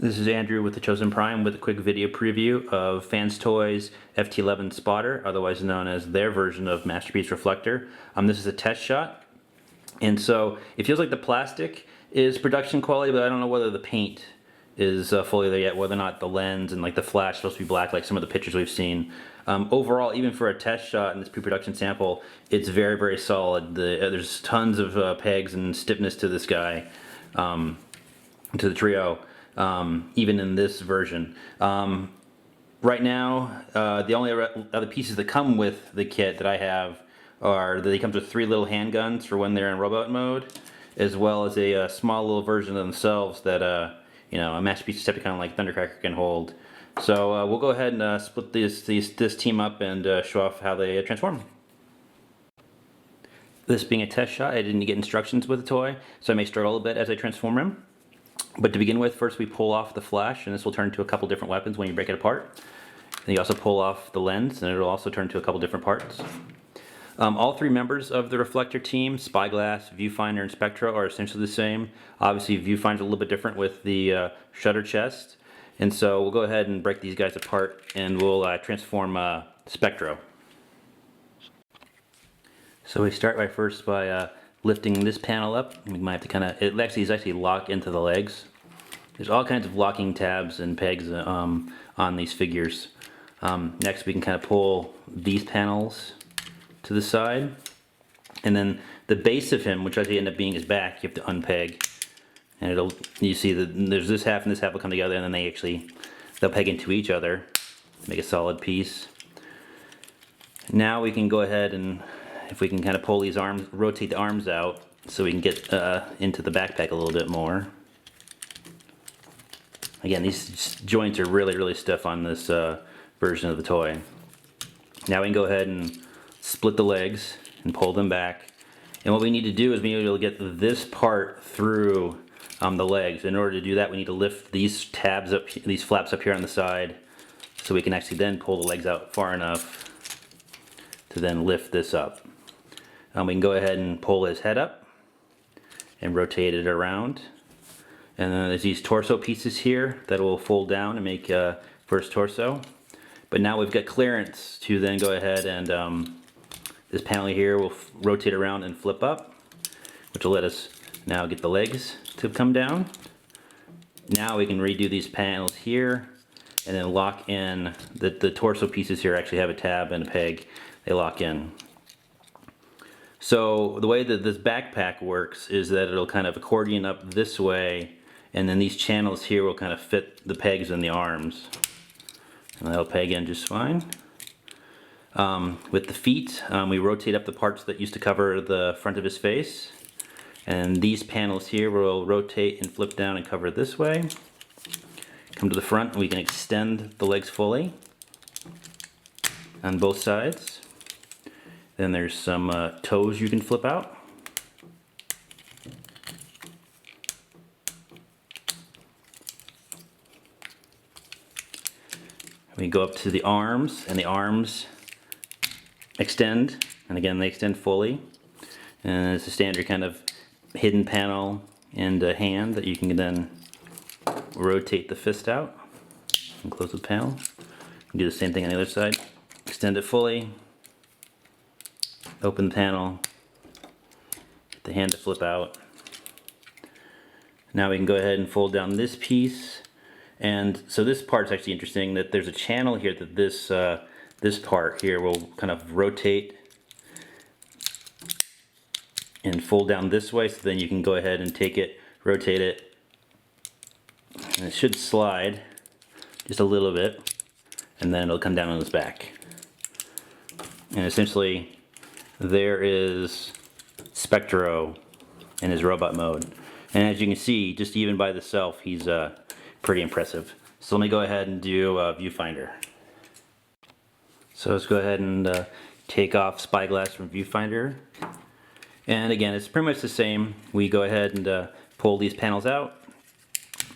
This is Andrew with the Chosen Prime with a quick video preview of FansToys FT-11 spotter, otherwise known as their version of Masterpiece Reflector. This is a test shot, and so it feels like the plastic is production quality, but I don't know whether the paint is fully there yet, whether or not the lens and like the flash is supposed to be black like some of the pictures we've seen. Overall, even for a test shot in this pre-production sample, it's very, very solid. There's tons of pegs and stiffness to this guy, to the trio. Even in this version. Right now, the only other pieces that come with the kit that I have are that he comes with 3 little handguns for when they're in robot mode, as well as a small little version of themselves that a Masterpiece Decepticon like Thundercracker can hold. So we'll go ahead and split this team up and show off how they transform. This being a test shot, I didn't get instructions with the toy, so I may struggle a bit as I transform him. But to begin with, first we pull off the flash, and this will turn into a couple different weapons when you break it apart. And you also pull off the lens, and it'll also turn to a couple different parts. All 3 members of the Reflector team, Spyglass, Viewfinder, and Spectro, are essentially the same. Obviously, Viewfinder's a little bit different with the shutter chest. And so we'll go ahead and break these guys apart, and we'll transform Spectro. So we start by lifting this panel up. We might have to kind of, it actually is actually locked into the legs. There's all kinds of locking tabs and pegs on these figures. Next we can kind of pull these panels to the side, and then the base of him, which actually end up being his back, you have to unpeg, and you see that there's this half and this half will come together, and then they'll peg into each other to make a solid piece. Now we can go ahead and, if we can kind of pull these arms, rotate the arms out so we can get into the backpack a little bit more. Again, these joints are really, really stiff on this version of the toy. Now we can go ahead and split the legs and pull them back. And what we need to do is we need to get this part through the legs. In order to do that, we need to lift these tabs up, these flaps up here on the side, so we can actually then pull the legs out far enough to then lift this up. We can go ahead and pull his head up and rotate it around. And then there's these torso pieces here that will fold down and make for his torso. But now we've got clearance to then go ahead and this panel here will rotate around and flip up, which will let us now get the legs to come down. Now we can redo these panels here and then lock in. The torso pieces here actually have a tab and a peg. They lock in. So the way that this backpack works is that it'll kind of accordion up this way, and then these channels here will kind of fit the pegs in the arms. And that'll peg in just fine. With the feet, we rotate up the parts that used to cover the front of his face. And these panels here will rotate and flip down and cover it this way. Come to the front and we can extend the legs fully on both sides. Then there's some toes you can flip out. We go up to the arms, and the arms extend, and again they extend fully. And it's a standard kind of hidden panel and a hand that you can then rotate the fist out and close the panel. Do the same thing on the other side. Extend it fully. Open the panel, get the hand to flip out. Now we can go ahead and fold down this piece. And so this part's actually interesting, that there's a channel here that this part here will kind of rotate and fold down this way, so then you can go ahead and take it, rotate it, and it should slide just a little bit, and then it'll come down on its back. And essentially, there is Spectro in his robot mode. And as you can see, just even by itself, he's pretty impressive. So let me go ahead and do Viewfinder. So let's go ahead and take off Spyglass from Viewfinder. And again, it's pretty much the same. We go ahead and pull these panels out,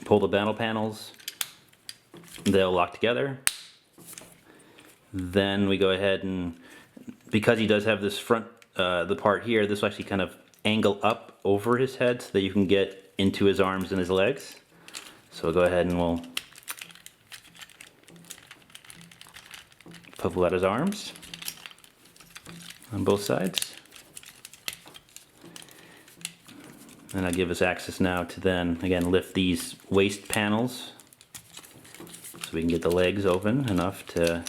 pull the battle panels, they'll lock together. Then we go ahead and, because he does have this front, the part here, this will actually kind of angle up over his head so that you can get into his arms and his legs. So we'll go ahead and we'll pull out his arms on both sides. And that'll give us access now to then, again, lift these waist panels so we can get the legs open enough to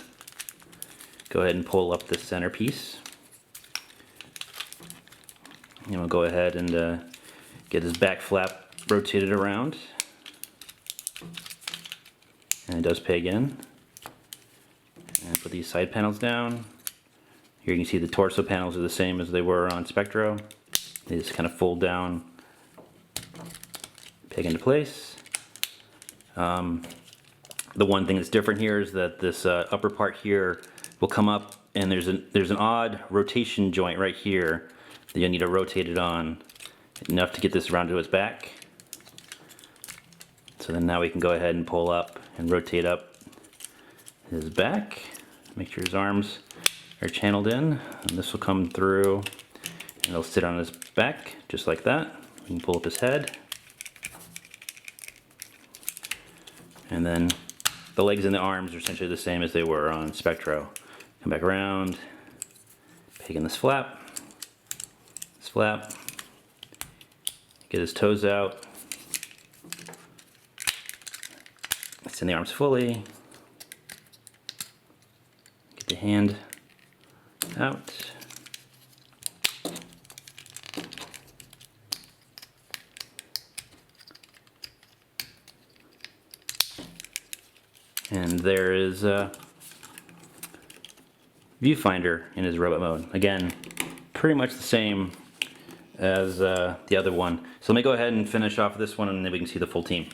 go ahead and pull up the centerpiece. And we'll go ahead and get his back flap rotated around. And it does peg in. And put these side panels down. Here you can see the torso panels are the same as they were on Spectro. They just kind of fold down, peg into place. The one thing that's different here is that this upper part here will come up, and there's an odd rotation joint right here that you'll need to rotate it on enough to get this around to its back. So then now we can go ahead and pull up and rotate up his back. Make sure his arms are channeled in, and this will come through and it'll sit on his back just like that. We can pull up his head. And then the legs and the arms are essentially the same as they were on Spectro. Come back around, peg in this flap, get his toes out, extend the arms fully, get the hand out, and there is a viewfinder in his robot mode. Again, pretty much the same as the other one. So let me go ahead and finish off this one, and then we can see the full team.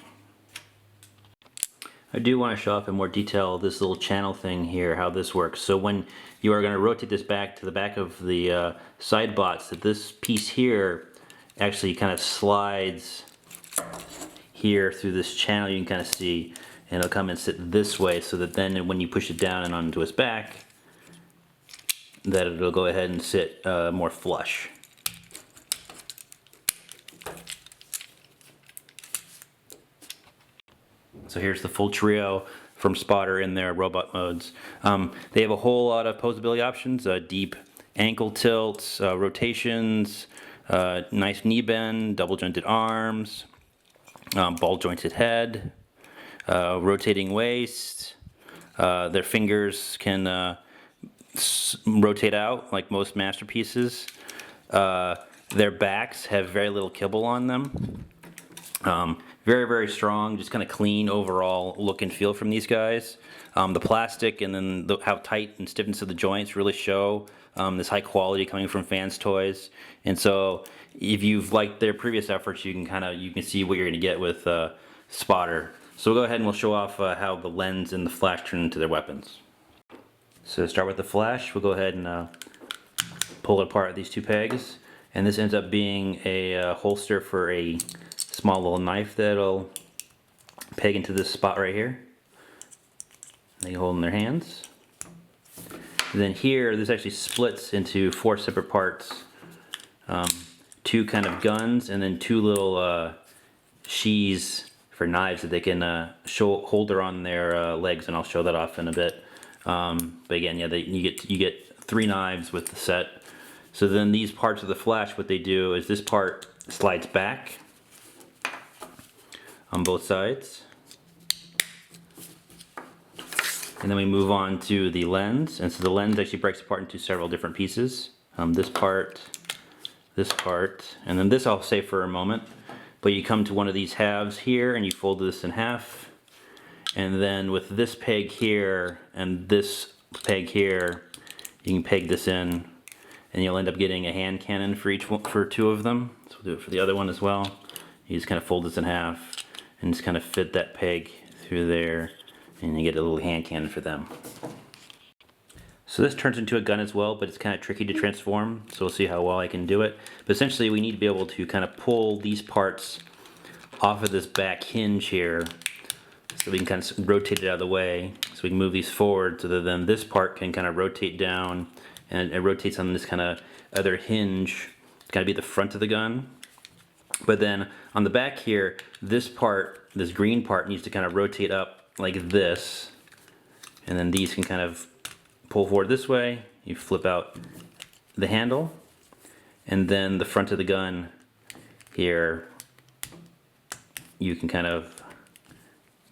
I do want to show off in more detail this little channel thing here, how this works. So when you are going to rotate this back to the back of the side bots, that this piece here actually kind of slides here through this channel, you can kind of see, and it'll come and sit this way, so that then when you push it down and onto its back, that it'll go ahead and sit more flush. So here's the full trio from Spotter in their robot modes. They have a whole lot of posability options, deep ankle tilts, rotations, nice knee bend, double jointed arms, ball jointed head, rotating waist. Their fingers can rotate out like most masterpieces. Their backs have very little kibble on them. Very, very strong, just kind of clean overall look and feel from these guys. The plastic and then how tight and stiffness of the joints really show this high quality coming from FansToys. And so if you've liked their previous efforts, you can see what you're going to get with Spotter. So we'll go ahead and we'll show off how the lens and the flash turn into their weapons. So to start with the flash, we'll go ahead and pull it apart with these two pegs. And this ends up being a holster for a small little knife that'll peg into this spot right here. They hold in their hands. And then here, this actually splits into 4 separate parts. 2 kind of guns, and then 2 little sheaths for knives that they can hold on their legs, and I'll show that off in a bit. But again, yeah, you get 3 knives with the set. So then these parts of the flash, what they do is this part slides back on both sides, and then we move on to the lens. And so the lens actually breaks apart into several different pieces. This part, and then this I'll save for a moment. But you come to one of these halves here and you fold this in half, and then with this peg here and this peg here, you can peg this in, and you'll end up getting a hand cannon for each one, for 2 of them. So we'll do it for the other one as well. You just kind of fold this in half and just kind of fit that peg through there, and you get a little hand cannon for them. So this turns into a gun as well, but it's kind of tricky to transform, so we'll see how well I can do it. But essentially we need to be able to kind of pull these parts off of this back hinge here, so we can kind of rotate it out of the way, so we can move these forward so that then this part can kind of rotate down, and it rotates on this kind of other hinge. It's got to be the front of the gun. But then on the back here, this part, this green part, needs to kind of rotate up like this, and then these can kind of pull forward this way. You flip out the handle, and then the front of the gun here, you can kind of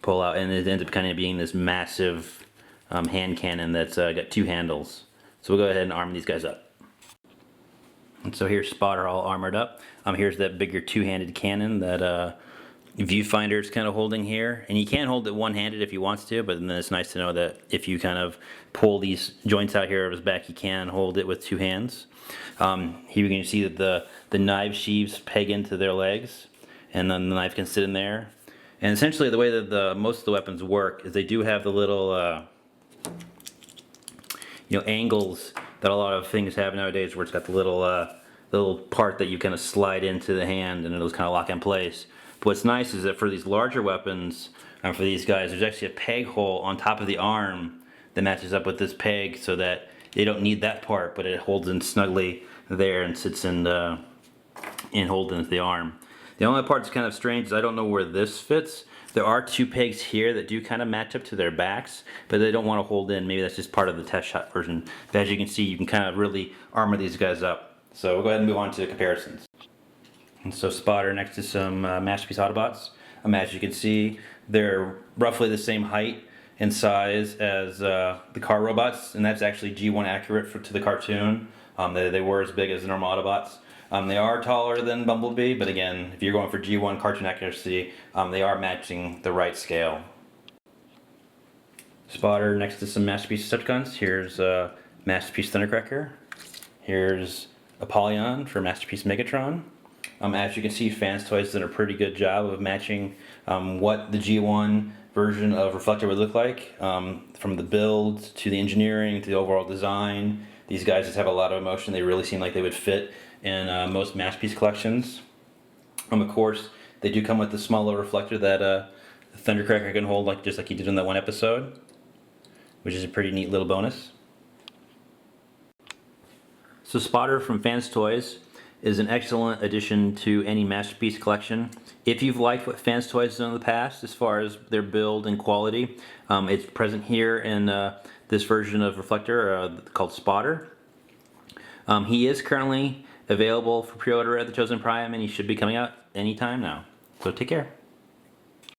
pull out, and it ends up kind of being this massive hand cannon that's got two handles. So we'll go ahead and arm these guys up. And so here's Spotter all armored up. Here's that bigger two-handed cannon that viewfinder is kind of holding here, and you can hold it one-handed if you want to, but then it's nice to know that if you kind of pull these joints out here of his back, you can hold it with two hands. Here you can see that the knife sheaths peg into their legs, and then the knife can sit in there. And essentially the way that most of the weapons work is they do have the little angles that a lot of things have nowadays, where it's got the little part that you kind of slide into the hand and it'll kind of lock in place. But what's nice is that for these larger weapons, for these guys, there's actually a peg hole on top of the arm that matches up with this peg, so that they don't need that part, but it holds in snugly there and sits in holds into the arm. The only part that's kind of strange is I don't know where this fits. There are two pegs here that do kind of match up to their backs, but they don't want to hold in. Maybe that's just part of the Testshot version. But as you can see, you can kind of really armor these guys up. So we'll go ahead and move on to comparisons. And so Spotter next to some Masterpiece Autobots. As you can see, they're roughly the same height and size as the car robots, and that's actually G1 accurate to the cartoon. They were as big as the normal Autobots. They are taller than Bumblebee, but again, if you're going for G1 cartoon accuracy, they are matching the right scale. Spotter next to some Masterpiece touch guns. Here's Masterpiece Thundercracker. Here's Apollyon for Masterpiece Megatron. As you can see, FansToys did a pretty good job of matching what the G1 version of Reflector would look like, from the build to the engineering to the overall design. These guys just have a lot of emotion. They really seem like they would fit in most Masterpiece collections. Of course, they do come with the small little reflector that Thundercracker can hold, just like he did in that one episode, which is a pretty neat little bonus. So Spotter from FansToys is an excellent addition to any Masterpiece collection. If you've liked what FansToys has done in the past as far as their build and quality, it's present here in this version of Reflector called Spotter. He is currently available for pre-order at the Chosen Prime, and he should be coming out anytime now. So take care.